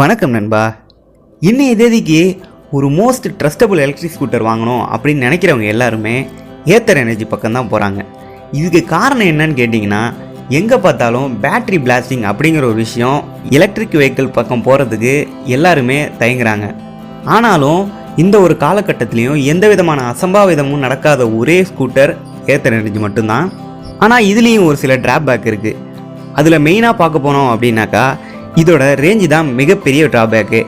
வணக்கம் நண்பா. இன்னைய தேதிக்கு ஒரு மோஸ்ட் ட்ரஸ்டபுள் எலக்ட்ரிக் ஸ்கூட்டர் வாங்கணும் அப்படின்னு நினைக்கிறவங்க எல்லாருமே ஏத்தர் எனர்ஜி பக்கம் தான் போகிறாங்க. இதுக்கு காரணம் என்னன்னு கேட்டிங்கன்னா, எங்கே பார்த்தாலும் பேட்ரி பிளாஸ்டிங் அப்படிங்கிற ஒரு விஷயம் எலக்ட்ரிக் வெஹிக்கிள் பக்கம் போகிறதுக்கு எல்லாருமே தயங்குறாங்க. ஆனாலும் இந்த ஒரு காலகட்டத்திலையும் எந்த விதமான அசம்பாவிதமும் நடக்காத ஒரே ஸ்கூட்டர் ஏத்தர் எனர்ஜி மட்டும்தான். ஆனால் இதுலேயும் ஒரு சில டிராபேக் இருக்குது. அதில் மெயினாக பார்க்க போனோம் அப்படின்னாக்கா, இதோட ரேஞ்சு தான் மிகப்பெரிய ட்ராபேக்கு.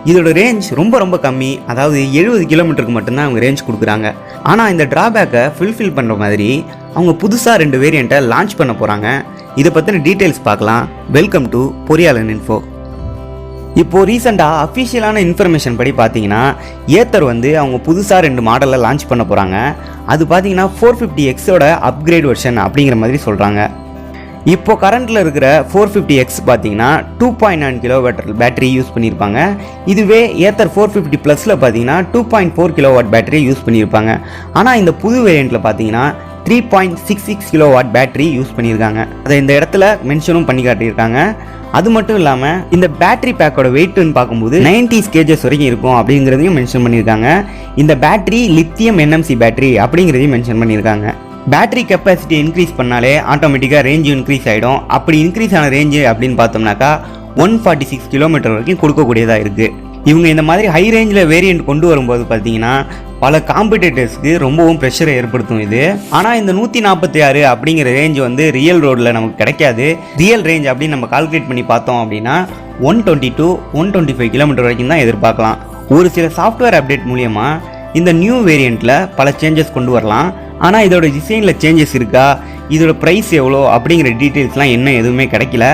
இதோட ரேஞ்ச் ரொம்ப கம்மி, அதாவது 70 கிலோமீட்டருக்கு மட்டும்தான் அவங்க ரேஞ்ச் கொடுக்குறாங்க. ஆனால் இந்த ட்ராபேக்கை ஃபுல்ஃபில் பண்ணுற மாதிரி அவங்க புதுசாக 2 வேரியண்ட்டை லான்ச் பண்ண போகிறாங்க. இதை பற்றின டீட்டெயில்ஸ் பார்க்கலாம். Welcome to பொறியாளன் info. இப்போது ரீசெண்டாக அஃபிஷியலான இன்ஃபர்மேஷன் படி பார்த்தீங்கன்னா, ஏத்தர் அவங்க புதுசாக 2 மாடலில் லான்ச் பண்ண போகிறாங்க. அது பார்த்தீங்கன்னா 450Xோட அப்கிரேட் வெர்ஷன் அப்படிங்கிற மாதிரி சொல்கிறாங்க. இப்போ கரண்ட்டில் இருக்கிற 450X பார்த்தீங்கன்னா 2.9 கிலோவாட் பேட்டரி யூஸ் பண்ணியிருப்பாங்க. இதுவே ஏத்தர் 450 ப்ளஸில் பார்த்தீங்கன்னா 2.4 கிலோவாட் பேட்டரி யூஸ் பண்ணியிருப்பாங்க. ஆனால் இந்த புது வேரியண்ட்டில் பார்த்தீங்கன்னா 3.66 கிலோவாட் பேட்டரி யூஸ் பண்ணியிருக்காங்க. அதை இந்த இடத்துல மென்ஷனும் பண்ணி காட்டியிருக்காங்க. அது மட்டும் இல்லாமல் இந்த பேட்டரி பேக்கோட வெயிட்னு பார்க்கும்போது 90 kg வரைக்கும் இருக்கும் அப்படிங்கிறதையும் மென்ஷன் பண்ணியிருக்காங்க. இந்த பேட்டரி லித்தியம் NMC பேட்டரி அப்படிங்கிறதையும் மென்ஷன் பண்ணியிருக்காங்க. பேட்டரி கெப்பாசிட்டி இன்க்ரீஸ் பண்ணாலே ஆட்டோமேட்டிக்காக ரேஞ்சு இன்க்ரீஸ் ஆகிடும். அப்படி இன்க்ரீஸ் ஆன ரேஞ்சு அப்படின்னு பார்த்தோம்னாக்கா 146 கிலோமீட்டர் வரைக்கும் கொடுக்கக்கூடியதாக இருக்குது. இவங்க இந்த மாதிரி ஹை ரேஞ்சில் வேரியண்ட் கொண்டு வரும்போது பார்த்தீங்கன்னா பல காம்படிட்டர்ஸ்க்கு ரொம்பவும் ப்ரெஷரை ஏற்படுத்தும் இது. ஆனால் இந்த 146 அப்படிங்கிற ரேஞ்ச் ரியல் ரோடில் நமக்கு கிடைக்காது. ரியல் ரேஞ்ச் அப்படின்னு நம்ம கால்குலேட் பண்ணி பார்த்தோம் அப்படின்னா 120 to 125 கிலோமீட்டர் வரைக்கும் தான் எதிர்பார்க்கலாம். ஒரு சில சாஃப்ட்வேர் அப்டேட் மூலியமாக இந்த நியூ வேரியண்ட்டில் பல சேஞ்சஸ் கொண்டு வரலாம். ஆனால் இதோட டிசைனில் சேஞ்சஸ் இருக்கா, இதோட ப்ரைஸ் எவ்வளோ அப்படிங்கிற டீட்டெயில்ஸ்லாம் இன்னும் எதுவுமே கிடைக்கல.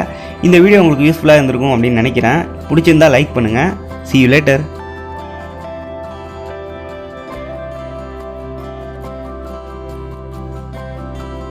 இந்த வீடியோ உங்களுக்கு யூஸ்ஃபுல்லாக இருந்திருக்கும் அப்படின்னு நினைக்கிறேன். பிடிச்சிருந்தா லைக் பண்ணுங்கள். See you later.